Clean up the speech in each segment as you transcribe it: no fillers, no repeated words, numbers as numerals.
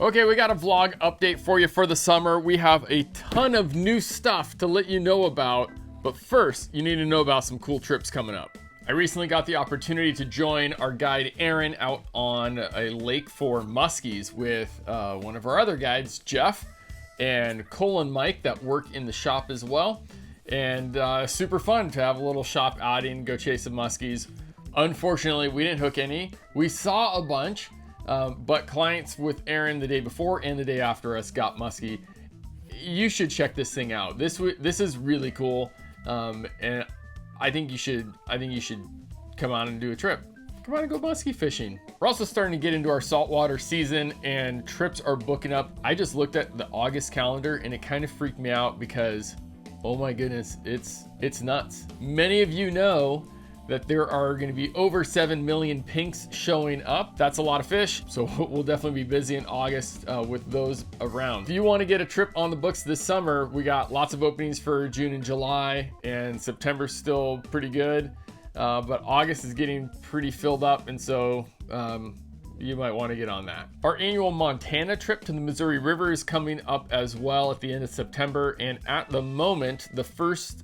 Okay, we got a vlog update for you for the summer. We have a ton of new stuff to let you know about, but first, you need to know about some cool trips coming up. I recently got the opportunity to join our guide Aaron out on a lake for muskies with one of our other guides, Jeff, and Cole and Mike that work in the shop as well. And super fun to have a little shop outing, go chase some muskies. Unfortunately, we didn't hook any. We saw a bunch, but clients with Aaron the day before and the day after us got muskie. You should check this thing out. This is really cool, and I think you should come on and do a trip. Come on and go muskie fishing. We're also starting to get into our saltwater season and trips are booking up. I just looked at the August calendar and it kind of freaked me out because, oh my goodness, it's nuts. Many of you know that there are going to be over 7 million pinks showing up. That's a lot of fish, so we'll definitely be busy in August with those around. If you want to get a trip on the books this summer, we got lots of openings for June and July, and September's still pretty good, but August is getting pretty filled up, and so you might want to get on that. Our annual Montana trip to the Missouri River is coming up as well at the end of September, and at the moment, the first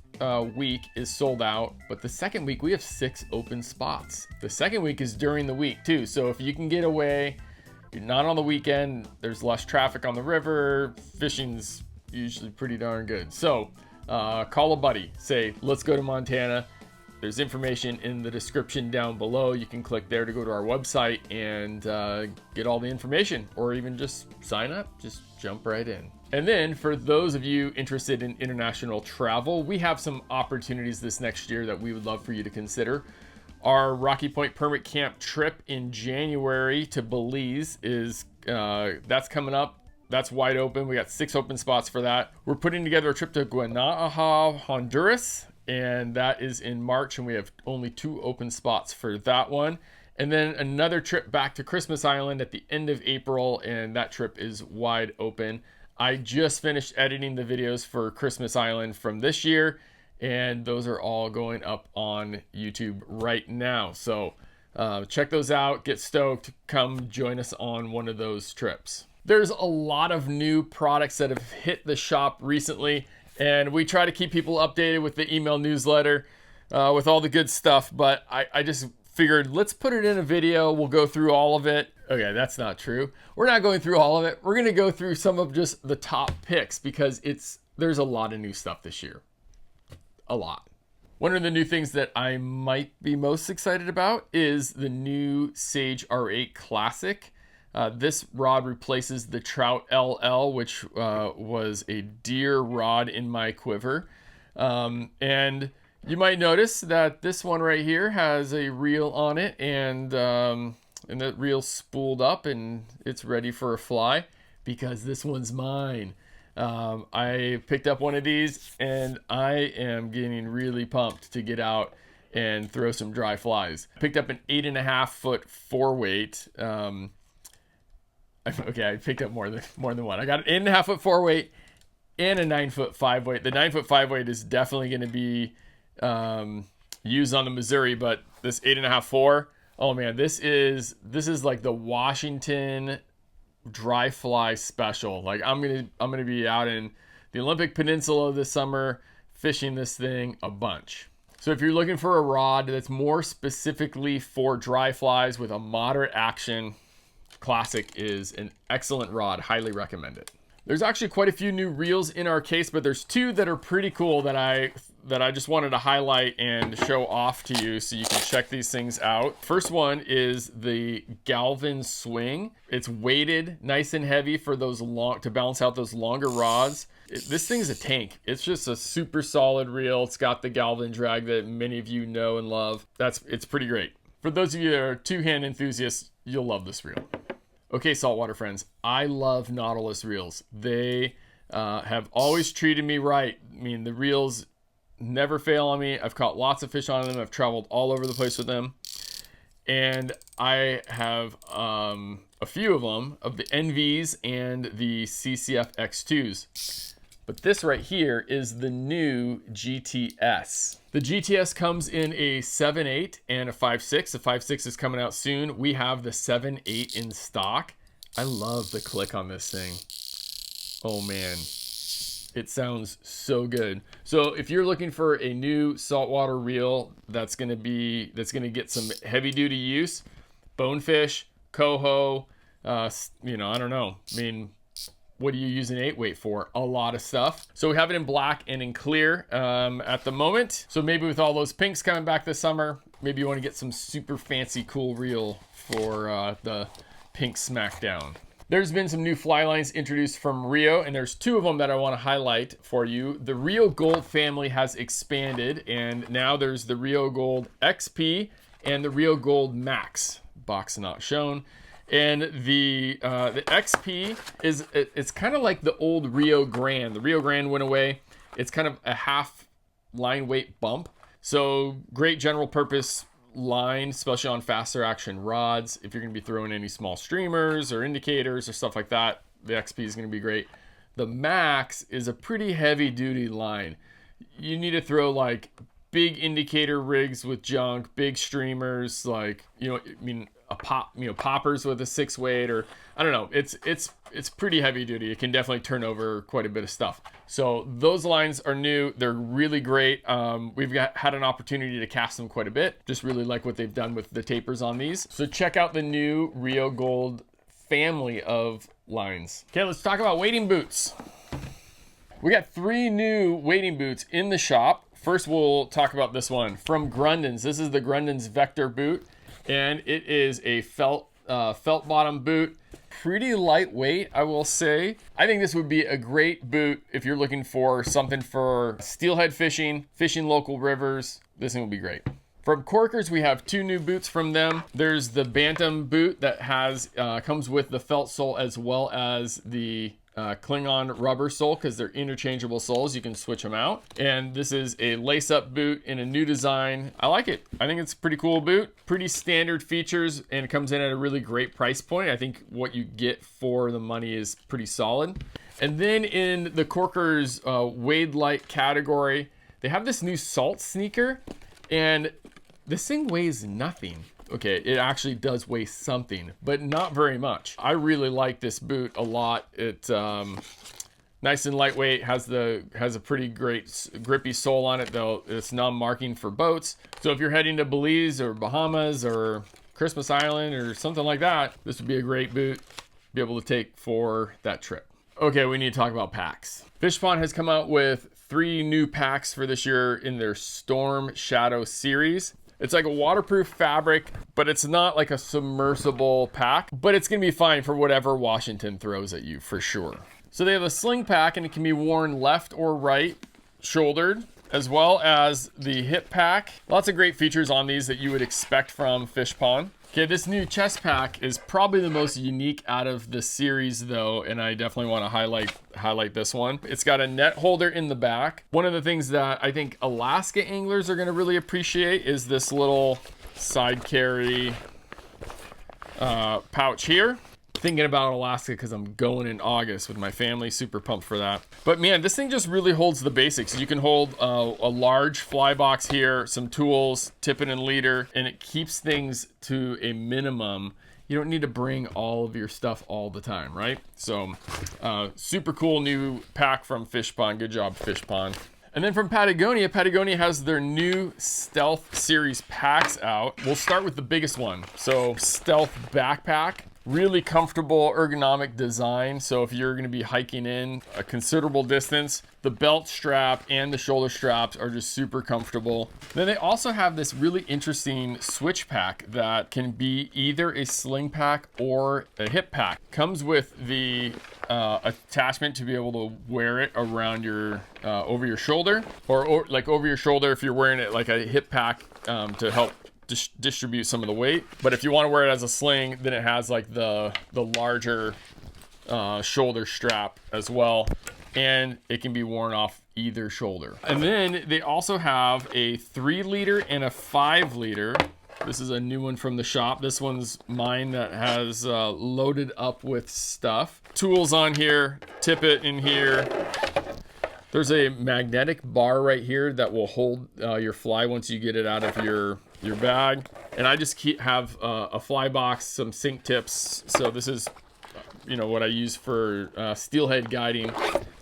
week is sold out, but the second week we have 6 open spots. The second week is during the week too, so if you can get away, you're not on the weekend, there's less traffic on the river, fishing's usually pretty darn good. So call a buddy, say let's go to Montana. There's information in the description down below. You can click there to go to our website and get all the information, or even just sign up, just jump right in. And then for those of you interested in international travel, we have some opportunities this next year that we would love for you to consider. Our Rocky Point Permit Camp trip in January to Belize is that's coming up. That's wide open. We got 6 open spots for that. We're putting together a trip to Guanaja, Honduras, and that is in March, and we have only 2 open spots for that one. And then another trip back to Christmas Island at the end of April, and that trip is wide open. I just finished editing the videos for Christmas Island from this year, and those are all going up on YouTube right now. So check those out, get stoked, come join us on one of those trips. There's a lot of new products that have hit the shop recently, and we try to keep people updated with the email newsletter with all the good stuff, but I just figured let's put it in a video. We'll go through all of it. Okay, that's not true. We're not going through all of it. We're going to go through some of just the top picks because there's a lot of new stuff this year. A lot. One of the new things that I might be most excited about is the new Sage R8 Classic. This rod replaces the Trout LL, which was a deer rod in my quiver. And you might notice that this one right here has a reel on it, and that reel's spooled up and it's ready for a fly because this one's mine. I picked up one of these and I am getting really pumped to get out and throw some dry flies. Picked up an 8.5 foot 4-weight. Okay, I picked up more than one. I got an 8.5 foot 4-weight and a 9 foot 5-weight. The 9 foot 5-weight is definitely going to be used on the Missouri, but this 8.5 4, oh man, this is like the Washington dry fly special. Like I'm gonna be out in the Olympic Peninsula this summer fishing this thing a bunch. So if you're looking for a rod that's more specifically for dry flies with a moderate action, Classic is an excellent rod. Highly recommend it. There's actually quite a few new reels in our case, but there's 2 that are pretty cool that I just wanted to highlight and show off to you so you can check these things out. First one is the Galvin Swing. It's weighted nice and heavy for those to balance out those longer rods. This thing's a tank. It's just a super solid reel. It's got the Galvin drag that many of you know and love. It's pretty great. For those of you that are 2-hand enthusiasts, you'll love this reel. Okay, saltwater friends, I love Nautilus reels. They have always treated me right. I mean, the reels never fail on me. I've caught lots of fish on them. I've traveled all over the place with them. And I have a few of them, of the NVs and the CCF X2s. But this right here is the new GTS. The GTS comes in a 7.8 and a 5.6. The 5.6 is coming out soon. We have the 7.8 in stock. I love the click on this thing. Oh man, it sounds so good. So if you're looking for a new saltwater reel that's gonna get some heavy duty use, bonefish, coho, you know, I don't know. I mean, what do you use an 8-weight for? A lot of stuff. So we have it in black and in clear at the moment. So maybe with all those pinks coming back this summer, maybe you want to get some super fancy cool reel for the pink smackdown. There's been some new fly lines introduced from Rio, and there's two of them that I want to highlight for you. The Rio Gold family has expanded, and now there's the Rio Gold XP and the Rio Gold Max. Box not shown. And the XP it's kind of like the old Rio Grande. The Rio Grande went away. It's kind of a half line weight bump. So great general purpose line, especially on faster action rods. If you're going to be throwing any small streamers or indicators or stuff like that, the XP is going to be great. The Max is a pretty heavy duty line. You need to throw like big indicator rigs with junk, big streamers, like, you know, I mean, poppers with a 6-weight, or I don't know. It's pretty heavy duty. It can definitely turn over quite a bit of stuff. So those lines are new. They're really great. We've had an opportunity to cast them quite a bit. Just really like what they've done with the tapers on these. So check out the new Rio Gold family of lines. Okay, let's talk about wading boots. We got 3 new wading boots in the shop. First, we'll talk about this one from Grundens. This is the Grundens Vector boot, and it is a felt bottom boot. Pretty lightweight, I will say. I think this would be a great boot if you're looking for something for steelhead fishing, fishing local rivers. This thing will be great. From Corkers, we have 2 new boots from them. There's the Bantam boot that has comes with the felt sole as well as the Klingon rubber sole, because they're interchangeable soles. You can switch them out. And this is a lace-up boot in a new design. I like it. I think it's a pretty cool boot. Pretty standard features, and it comes in at a really great price point. I think what you get for the money is pretty solid. And then in the Corkers Wade Light category, they have this new salt sneaker, and this thing weighs nothing. Okay, it actually does weigh something, but not very much. I really like this boot a lot. It's nice and lightweight, has a pretty great grippy sole on it, though it's non-marking for boats. So if you're heading to Belize or Bahamas or Christmas Island or something like that, this would be a great boot to be able to take for that trip. Okay, we need to talk about packs. Fish Pond has come out with 3 new packs for this year in their Storm Shadow series. It's like a waterproof fabric, but it's not like a submersible pack, but it's gonna be fine for whatever Washington throws at you for sure. So they have a sling pack, and it can be worn left or right shouldered, as well as the hip pack. Lots of great features on these that you would expect from Fish Pond. Okay, this new chest pack is probably the most unique out of the series though, and I definitely want to highlight this one. It's got a net holder in the back. One of the things that I think Alaska anglers are going to really appreciate is this little side carry pouch here. Thinking about Alaska because I'm going in August with my family. Super pumped for that. But man, this thing just really holds the basics. You can hold a large fly box here, some tools, tippet and leader, and it keeps things to a minimum. You don't need to bring all of your stuff all the time, right? So super cool new pack from Fish Pond. Good job, Fish Pond. And then from Patagonia, Patagonia has their new Stealth series packs out. We'll start with the biggest one. So Stealth backpack. Really comfortable ergonomic design. So if you're going to be hiking in a considerable distance, the belt strap and the shoulder straps are just super comfortable. Then they also have this really interesting switch pack that can be either a sling pack or a hip pack. Comes with the attachment to be able to wear it around your over your shoulder, or like over your shoulder if you're wearing it like a hip pack to help distribute some of the weight. But if you want to wear it as a sling, then it has like the larger shoulder strap as well, and it can be worn off either shoulder. And then they also have a 3-liter and a 5-liter. This is a new one from the shop. This one's mine that has loaded up with stuff. Tools on here, tippet in here. There's a magnetic bar right here that will hold your fly once you get it out of your bag. And I just have a fly box, some sink tips. So this is what I use for steelhead guiding.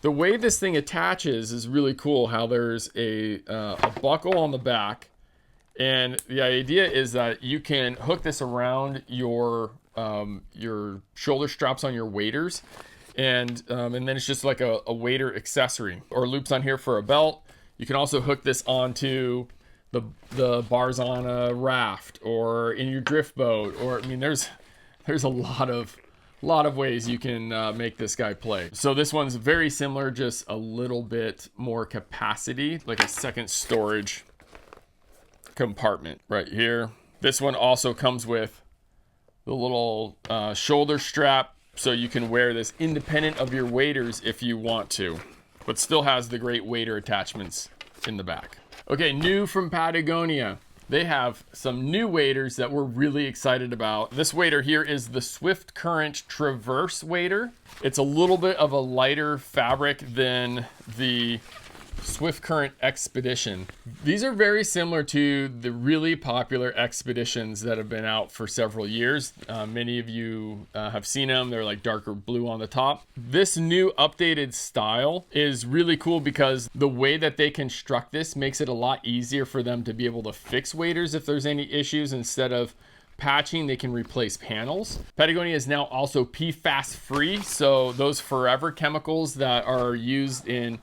The way this thing attaches is really cool. How there's a buckle on the back, and the idea is that you can hook this around your shoulder straps on your waders, and then it's just like a wader accessory, or loops on here for a belt. You can also hook this onto the bars on a raft or in your drift boat, or I mean, there's a lot of ways you can make this guy play. So this one's very similar, just a little bit more capacity, like a second storage compartment right here. This one also comes with the little shoulder strap, so you can wear this independent of your waders if you want to, but still has the great wader attachments in the back. Okay, new from Patagonia. They have some new waders that we're really excited about. This wader here is the Swift Current Traverse wader. It's a little bit of a lighter fabric than the Swift Current Expedition. These are very similar to the really popular Expeditions that have been out for several years. Many of you have seen them. They're like darker blue on the top. This new updated style is really cool because the way that they construct this makes it a lot easier for them to be able to fix waders if there's any issues. Instead of patching, they can replace panels. Patagonia is now also PFAS free, so those forever chemicals that are used in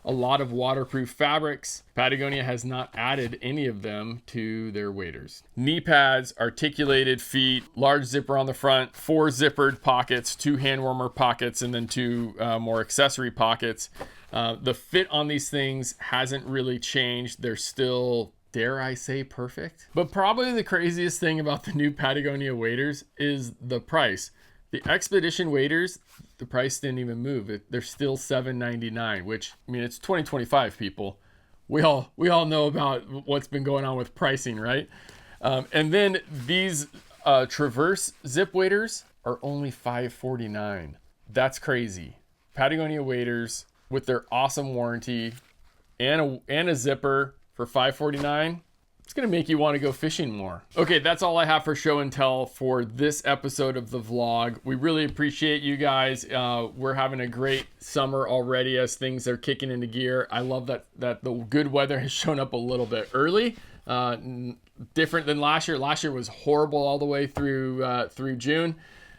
a lot of waterproof fabrics, Patagonia has not added any of them to their waders. Knee pads, articulated feet, large zipper on the front, 4 zippered pockets, 2 hand warmer pockets, and then 2 more accessory pockets. The fit on these things hasn't really changed. They're still, dare I say, perfect. But probably the craziest thing about the new Patagonia waders is the price. The Expedition waders, the price didn't even move. They're still $7.99, which, I mean, it's 2025, people. We all know about what's been going on with pricing, right? And then these Traverse zip waders are only $5.49. That's crazy. Patagonia waders with their awesome warranty and a zipper for $5.49. It's gonna make you want to go fishing more. Okay, that's all I have for show and tell for this episode of the vlog. We really appreciate you guys. We're having a great summer already as things are kicking into gear. I love that the good weather has shown up a little bit early. Different than last year. Last year was horrible all the way through June.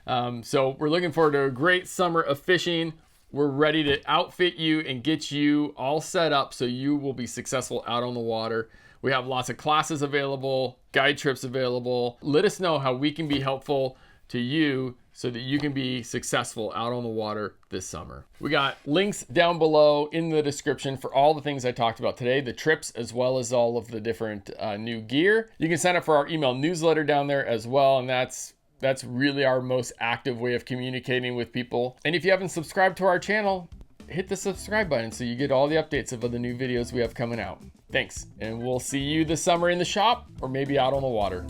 So we're looking forward to a great summer of fishing. We're ready to outfit you and get you all set up so you will be successful out on the water. We have lots of classes available, guide trips available. Let us know how we can be helpful to you so that you can be successful out on the water this summer. We got links down below in the description for all the things I talked about today, the trips, as well as all of the different new gear. You can sign up for our email newsletter down there as well, and that's really our most active way of communicating with people. And if you haven't subscribed to our channel, hit the subscribe button so you get all the updates of the new videos we have coming out. Thanks, and we'll see you this summer in the shop or maybe out on the water.